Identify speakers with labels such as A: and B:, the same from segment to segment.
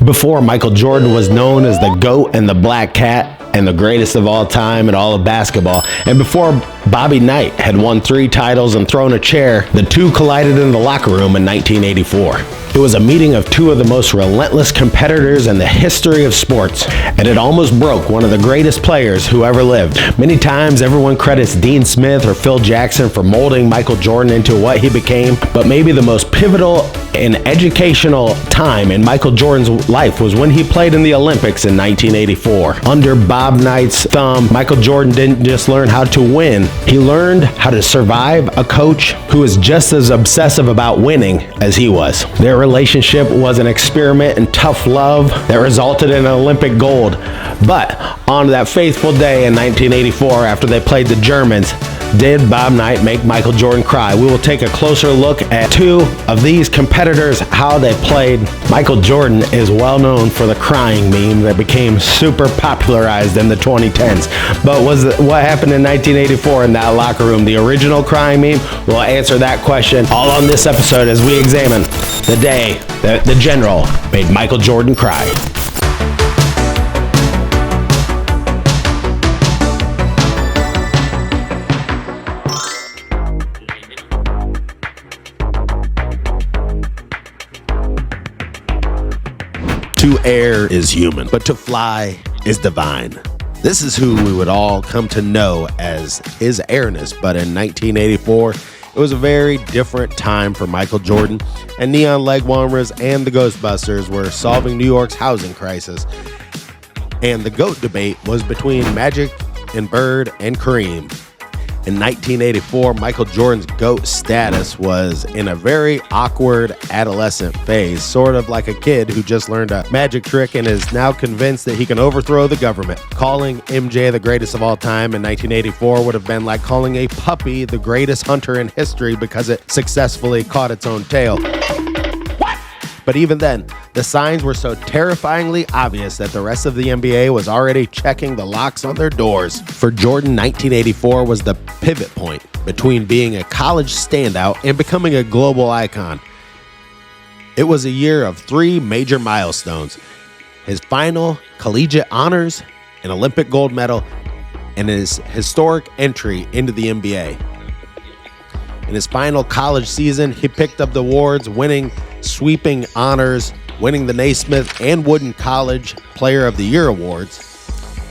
A: Before, Michael Jordan was known as the GOAT and the Black Cat and the greatest of all time in all of basketball. And before Bobby Knight had won 3 titles and thrown a chair, the two collided in the locker room in 1984. It was a meeting of 2 of the most relentless competitors in the history of sports, and it almost broke one of the greatest players who ever lived. Many times, everyone credits Dean Smith or Phil Jackson for molding Michael Jordan into what he became, but maybe the most pivotal and educational time in Michael Jordan's life was when he played in the Olympics in 1984. Under Bob Knight's thumb, Michael Jordan didn't just learn how to win, he learned how to survive a coach who was just as obsessive about winning as he was. Their relationship was an experiment in tough love that resulted in an Olympic gold. But on that faithful day in 1984, after they played the Germans, did Bob Knight make Michael Jordan cry? We will take a closer look at 2 of these competitors, how they played. Michael Jordan is well known for the crying meme that became super popularized in the 2010s. But what happened in 1984 in that locker room, the original crying meme? We'll answer that question all on this episode as we examine the day that the general made Michael Jordan cry. To err is human, but to fly is divine. This is who we would all come to know as His Airness, but in 1984, it was a very different time for Michael Jordan, and Neon Leg Warmers and the Ghostbusters were solving New York's housing crisis. And the GOAT debate was between Magic and Bird and Kareem. In 1984, Michael Jordan's GOAT status was in a very awkward adolescent phase, sort of like a kid who just learned a magic trick and is now convinced that he can overthrow the government. Calling MJ the greatest of all time in 1984 would have been like calling a puppy the greatest hunter in history because it successfully caught its own tail. But even then, the signs were so terrifyingly obvious that the rest of the NBA was already checking the locks on their doors. For Jordan, 1984 was the pivot point between being a college standout and becoming a global icon. It was a year of 3 major milestones: his final collegiate honors, an Olympic gold medal, and his historic entry into the NBA. In his final college season, he picked up the awards, winning sweeping honors, winning the Naismith and Wooden College Player of the Year awards.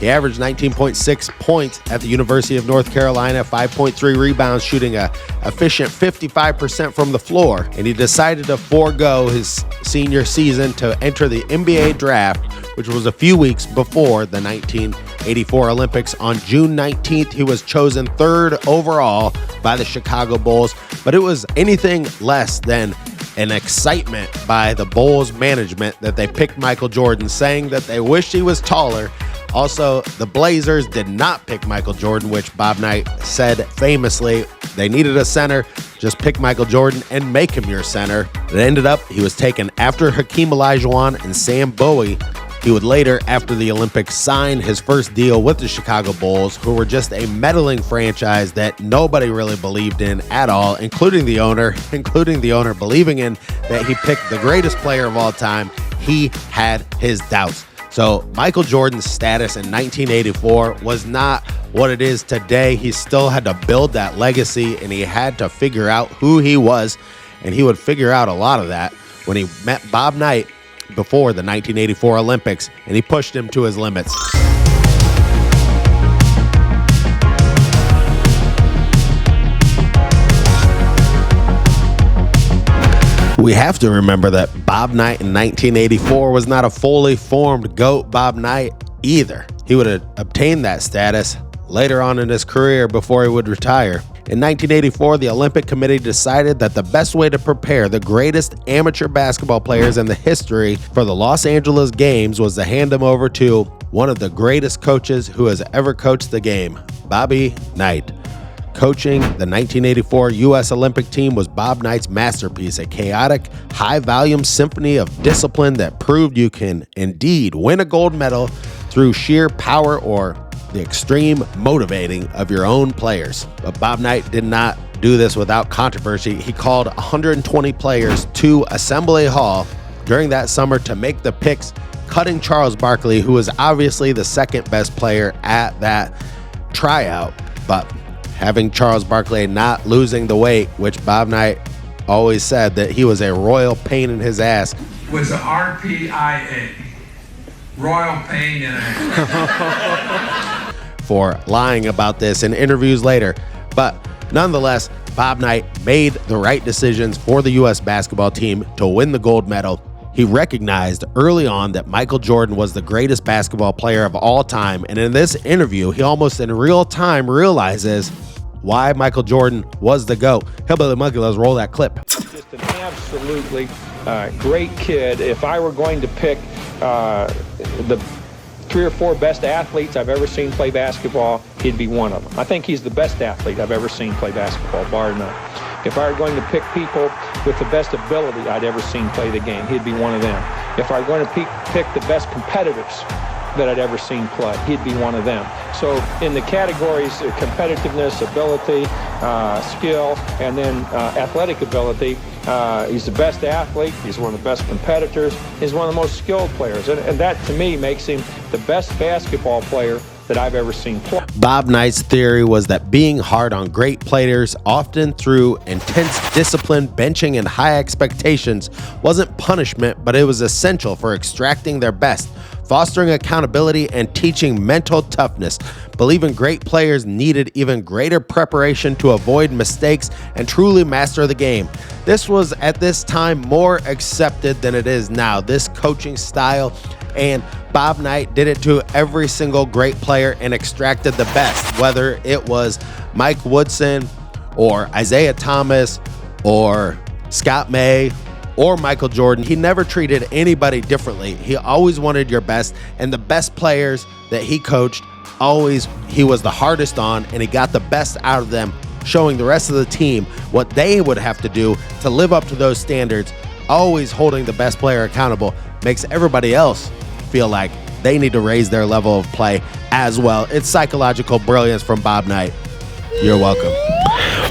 A: He averaged 19.6 points at the University of North Carolina, 5.3 rebounds, shooting a efficient 55% from the floor, and he decided to forego his senior season to enter the NBA draft, which was a few weeks before the 1984 Olympics. On June 19th, he was chosen 3rd overall by the Chicago Bulls, but it was anything less than an excitement by the Bulls management that they picked Michael Jordan, saying that they wished he was taller. Also, the Blazers did not pick Michael Jordan, which Bob Knight said famously, they needed a center, just pick Michael Jordan and make him your center. It ended up he was taken after Hakeem Olajuwon and Sam Bowie. He would later, after the Olympics, sign his first deal with the Chicago Bulls, who were just a meddling franchise that nobody really believed in at all, including the owner believing in that he picked the greatest player of all time. He had his doubts. So Michael Jordan's status in 1984 was not what it is today. He still had to build that legacy, and he had to figure out who he was, and he would figure out a lot of that when he met Bob Knight before the 1984 Olympics, and he pushed him to his limits. We have to remember that Bob Knight in 1984 was not a fully formed GOAT Bob Knight either. He would have obtained that status later on in his career before he would retire. In 1984, the Olympic Committee decided that the best way to prepare the greatest amateur basketball players in the history for the Los Angeles Games was to hand them over to one of the greatest coaches who has ever coached the game, Bobby Knight. Coaching the 1984 U.S. Olympic team was Bob Knight's masterpiece, a chaotic, high-volume symphony of discipline that proved you can indeed win a gold medal through sheer power or the extreme motivating of your own players. But Bob Knight did not do this without controversy. He called 120 players to Assembly Hall during that summer to make the picks, cutting Charles Barkley, who was obviously the second best player at that tryout. But having Charles Barkley not losing the weight, which Bob Knight always said that he was a royal pain in his ass,
B: was RPIA, royal pain in ass.
A: for lying about this in interviews later. But nonetheless, Bob Knight made the right decisions for the U.S. basketball team to win the gold medal. He recognized early on that Michael Jordan was the greatest basketball player of all time. And in this interview, he almost in real time realizes why Michael Jordan was the GOAT. Hillbilly Monkey, let's roll that clip.
C: Just an absolutely great kid. If I were going to pick the 3 or 4 best athletes I've ever seen play basketball, he'd be one of them. I think he's the best athlete I've ever seen play basketball, bar none. If I were going to pick people with the best ability I'd ever seen play the game, he'd be one of them. If I were going to pick the best competitors that I'd ever seen play, he'd be one of them. So in the categories of competitiveness, ability, skill, and then athletic ability, he's the best athlete, he's one of the best competitors, he's one of the most skilled players. And that, to me, makes him the best basketball player that I've ever seen play.
A: Bob Knight's theory was that being hard on great players, often through intense discipline, benching, and high expectations, wasn't punishment, but it was essential for extracting their best, fostering accountability, and teaching mental toughness. Believing great players needed even greater preparation to avoid mistakes and truly master the game. This was at this time more accepted than it is now, this coaching style, and Bob Knight did it to every single great player and extracted the best, whether it was Mike Woodson or Isaiah Thomas or Scott May or Michael Jordan. He never treated anybody differently. He always wanted your best, and the best players that he coached, he was the hardest on, and he got the best out of them, showing the rest of the team what they would have to do to live up to those standards. Always holding the best player accountable makes everybody else feel like they need to raise their level of play as well. It's psychological brilliance from Bob Knight. You're welcome.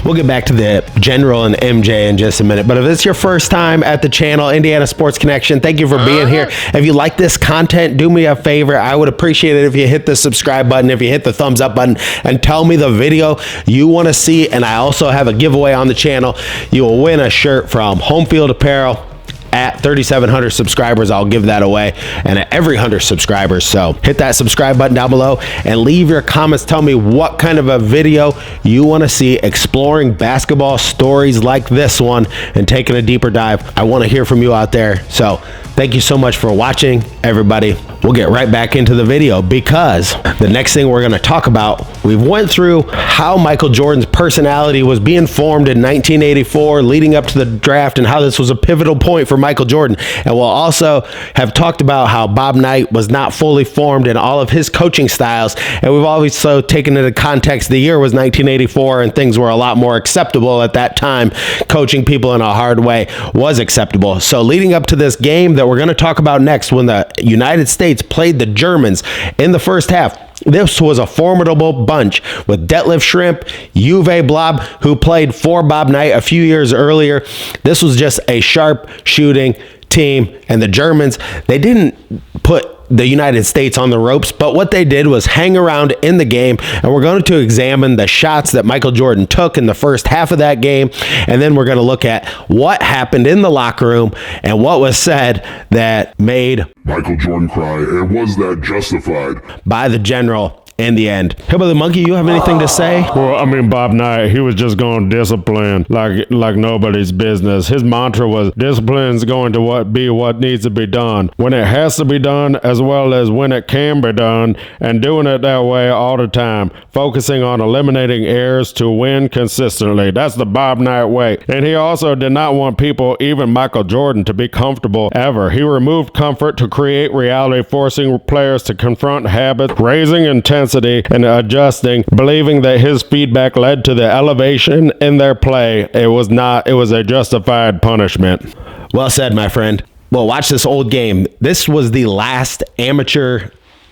A: We'll get back to the General and MJ in just a minute. But if it's your first time at the channel, Indiana Sports Connection, thank you for being here. If you like this content, do me a favor. I would appreciate it if you hit the subscribe button, if you hit the thumbs up button, and tell me the video you want to see. And I also have a giveaway on the channel. You will win a shirt from Home Field Apparel. At 3,700 subscribers, I'll give that away, and at every 100 subscribers. So hit that subscribe button down below and leave your comments. Tell me what kind of a video you want to see exploring basketball stories like this one and taking a deeper dive. I want to hear from you out there. So thank you so much for watching, everybody. We'll get right back into the video because the next thing we're going to talk about, we've went through how Michael Jordan's personality was being formed in 1984 leading up to the draft and how this was a pivotal point for Michael Jordan. And we'll also have talked about how Bob Knight was not fully formed in all of his coaching styles. And we've also taken into context the year was 1984 and things were a lot more acceptable at that time. Coaching people in a hard way was acceptable. So leading up to this game that we're going to talk about next, when the United States played the Germans in the first half, this was a formidable bunch with Detlef Schrempf, Uwe Blab, who played for Bob Knight a few years earlier. This was just a sharp shooting team, and the Germans, they didn't put the United States on the ropes, but what they did was hang around in the game, and we're going to examine the shots that Michael Jordan took in the first half of that game, and then we're going to look at what happened in the locker room and what was said that made
D: Michael Jordan cry, and was that justified?
A: By the General in the end. Hillbilly Monkey, you have anything to say?
E: Well, I mean, Bob Knight, he was just going to discipline like nobody's business. His mantra was discipline's going to be what needs to be done when it has to be done, as well as when it can be done, and doing it that way all the time, focusing on eliminating errors to win consistently. That's the Bob Knight way. And he also did not want people, even Michael Jordan, to be comfortable ever. He removed comfort to create reality, forcing players to confront habits, raising intensity, and adjusting, believing that his feedback led to the elevation in their play. It was a justified punishment.
A: Well said, my friend. Well, watch this old game. This was the last amateur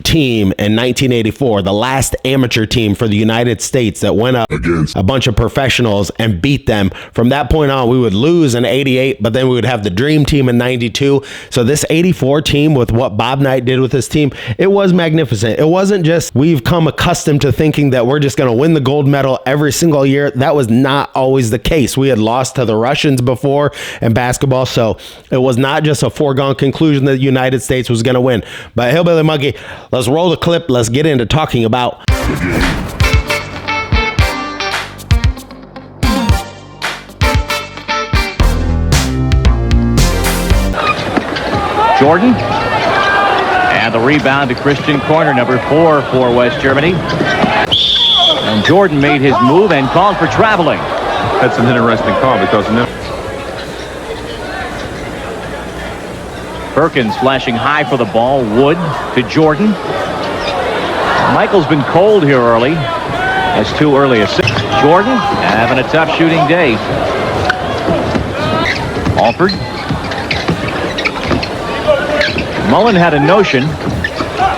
A: team in 1984, the last amateur team for the United States that went up
D: Against
A: a bunch of professionals and beat them. From that point on, we would lose in 88, but then we would have the dream team in 92. So this 84 team, with what Bob Knight did with his team, it was magnificent. It wasn't just we've come accustomed to thinking that we're just going to win the gold medal every single year. That was not always the case. We had lost to the Russians before in basketball, so it was not just a foregone conclusion that the United States was going to win. But Hillbilly Monkey, let's roll the clip. Let's get into talking about
F: Jordan. And the rebound to Christian Corner, number 4 for West Germany. And Jordan made his move and called for traveling.
G: That's an interesting call because
F: Perkins flashing high for the ball. Wood to Jordan. Michael's been cold here early. That's too early a 6. Jordan having a tough shooting day. Alford. Mullen had a notion.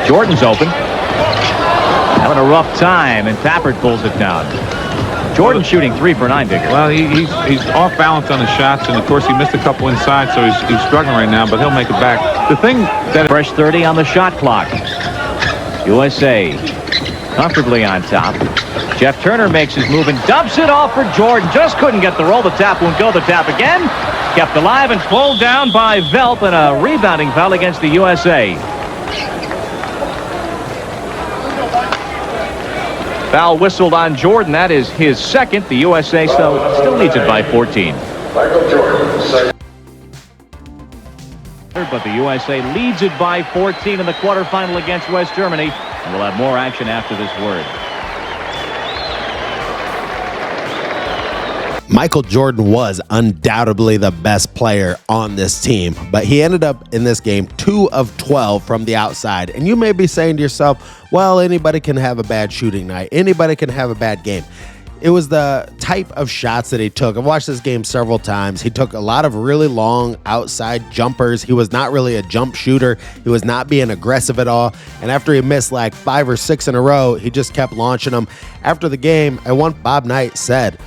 F: Jordan's open. Having a rough time, and Tappert pulls it down. Jordan shooting 3 for 9, Digger.
G: well, he's off balance on his shots, and of course he missed a couple inside, so he's struggling right now, but he'll make it back. The thing that
F: Fresh 30 on the shot clock. USA comfortably on top. Jeff Turner makes his move and dumps it off for Jordan. Just couldn't get the roll. The tap won't go. The tap again. Kept alive and pulled down by Velp, and a rebounding foul against the USA. Foul whistled on Jordan. That is his second. The USA still leads it by 14. But the USA leads it by 14 in the quarterfinal against West Germany. And we'll have more action after this word.
A: Michael Jordan was undoubtedly the best player on this team, but he ended up in this game 2 of 12 from the outside. And you may be saying to yourself, well, anybody can have a bad shooting night. Anybody can have a bad game. It was the type of shots that he took. I've watched this game several times. He took a lot of really long outside jumpers. He was not really a jump shooter. He was not being aggressive at all. And after he missed like 5 or 6 in a row, he just kept launching them. After the game, I want Bob Knight said,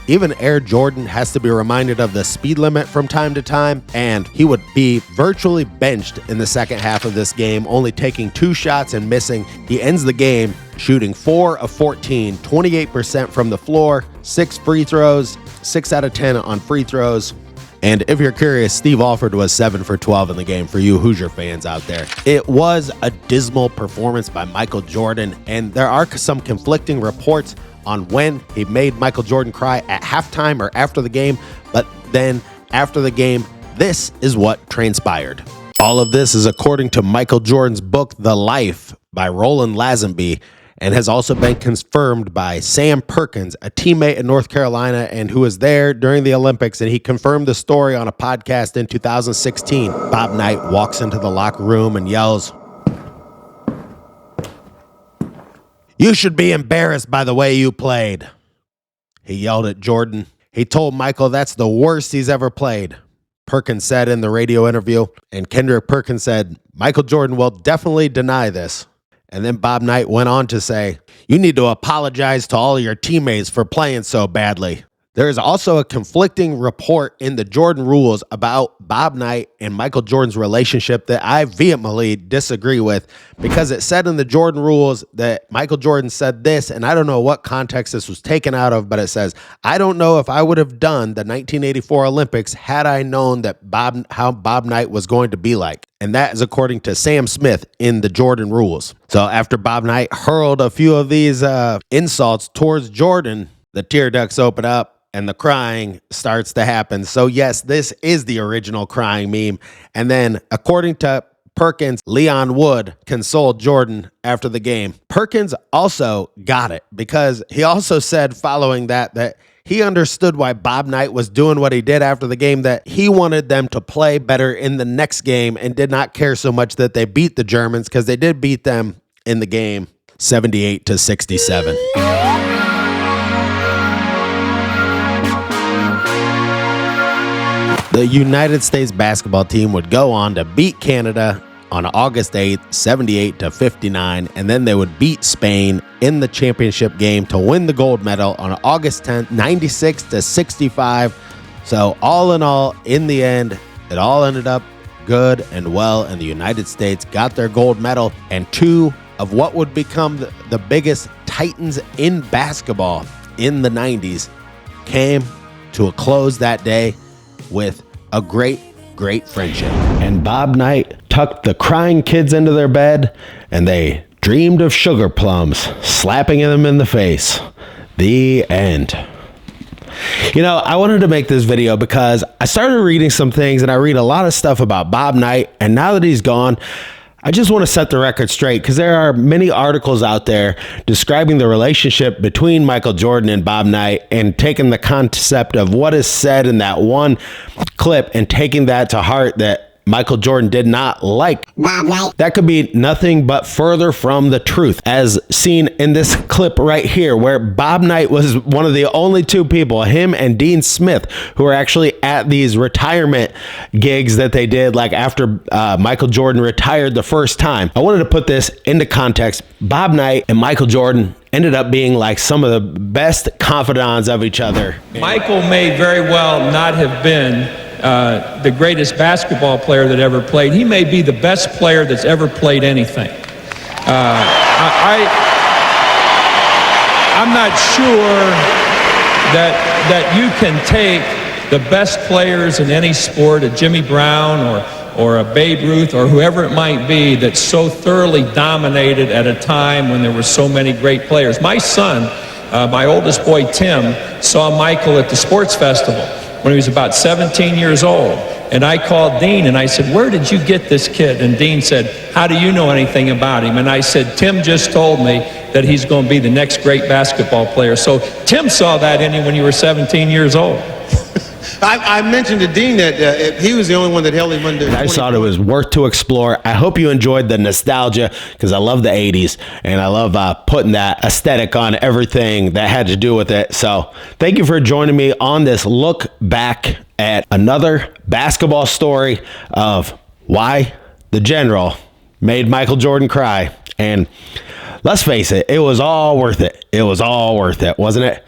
A: even Air Jordan has to be reminded of the speed limit from time to time, and he would be virtually benched in the second half of this game, only taking 2 shots and missing. He ends the game shooting 4 of 14, 28% from the floor, 6 free throws, 6 out of 10 on free throws. And if you're curious, Steve Alford was 7 for 12 in the game for you Hoosier fans out there. It was a dismal performance by Michael Jordan, and there are some conflicting reports on when he made Michael Jordan cry, at halftime or after the game. But then after the game, this is what transpired. All of this is according to Michael Jordan's book, The Life, by Roland Lazenby, and has also been confirmed by Sam Perkins, a teammate in North Carolina and who was there during the Olympics, and he confirmed the story on a podcast in 2016. Bob Knight walks into the locker room and yells, "You should be embarrassed by the way you played." He yelled at Jordan. He told Michael that's the worst he's ever played, Perkins said in the radio interview. And Kendrick Perkins said, Michael Jordan will definitely deny this. And then Bob Knight went on to say, "You need to apologize to all your teammates for playing so badly." There is also a conflicting report in the Jordan rules about Bob Knight and Michael Jordan's relationship that I vehemently disagree with, because it said in the Jordan rules that Michael Jordan said this, and I don't know what context this was taken out of, but it says, "I don't know if I would have done the 1984 Olympics had I known that how Bob Knight was going to be like." And that is according to Sam Smith in the Jordan rules. So after Bob Knight hurled a few of these insults towards Jordan, the tear ducts open up and the crying starts to happen. So yes, this is the original crying meme. And then according to Perkins, Leon Wood consoled Jordan after the game. Perkins also got it, because he also said following that he understood why Bob Knight was doing what he did after the game, that he wanted them to play better in the next game and did not care so much that they beat the Germans, because they did beat them in the game 78-67. The United States basketball team would go on to beat Canada on August 8th, 78-59, and then they would beat Spain in the championship game to win the gold medal on August 10th, 96-65. So all in all, in the end, it all ended up good and well, and the United States got their gold medal, and two of what would become the biggest titans in basketball in the 90s came to a close that day with a great friendship. And Bob Knight tucked the crying kids into their bed, and they dreamed of sugar plums slapping them in the face. The end. You know, I wanted to make this video because I started reading some things, and I read a lot of stuff about Bob Knight, and now that he's gone, I just want to set the record straight because there are many articles out there describing the relationship between Michael Jordan and Bob Knight, and taking the concept of what is said in that one clip and taking that to heart, that Michael Jordan did not like Bob Knight. That could be nothing but further from the truth, as seen in this clip right here, where Bob Knight was one of the only two people, him and Dean Smith, who were actually at these retirement gigs that they did, like after Michael Jordan retired the first time. I wanted to put this into context. Bob Knight and Michael Jordan ended up being like some of the best confidants of each other.
C: Michael may very well not have been the greatest basketball player that ever played. He may be the best player that's ever played anything. I'm not sure that you can take the best players in any sport, a Jimmy Brown or a Babe Ruth or whoever it might be, that so thoroughly dominated at a time when there were so many great players. My son, my oldest boy Tim, saw Michael at the sports festival when he was about 17 years old. And I called Dean and I said, "Where did you get this kid?" And Dean said, "How do you know anything about him?" And I said, "Tim just told me that he's going to be the next great basketball player." So Tim saw that in you when you were 17 years old.
H: I mentioned to Dean that he was the only one that held him under.
A: I just thought it was worth to explore. I hope you enjoyed the nostalgia, because I love the 80s, and I love putting that aesthetic on everything that had to do with it. So thank you for joining me on this look back at another basketball story of why the General made Michael Jordan cry. And let's face it, it was all worth it. It was all worth it, wasn't it?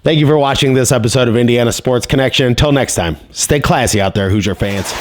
A: Thank you for watching this episode of Indiana Sports Connection. Until next time, stay classy out there, Hoosier fans.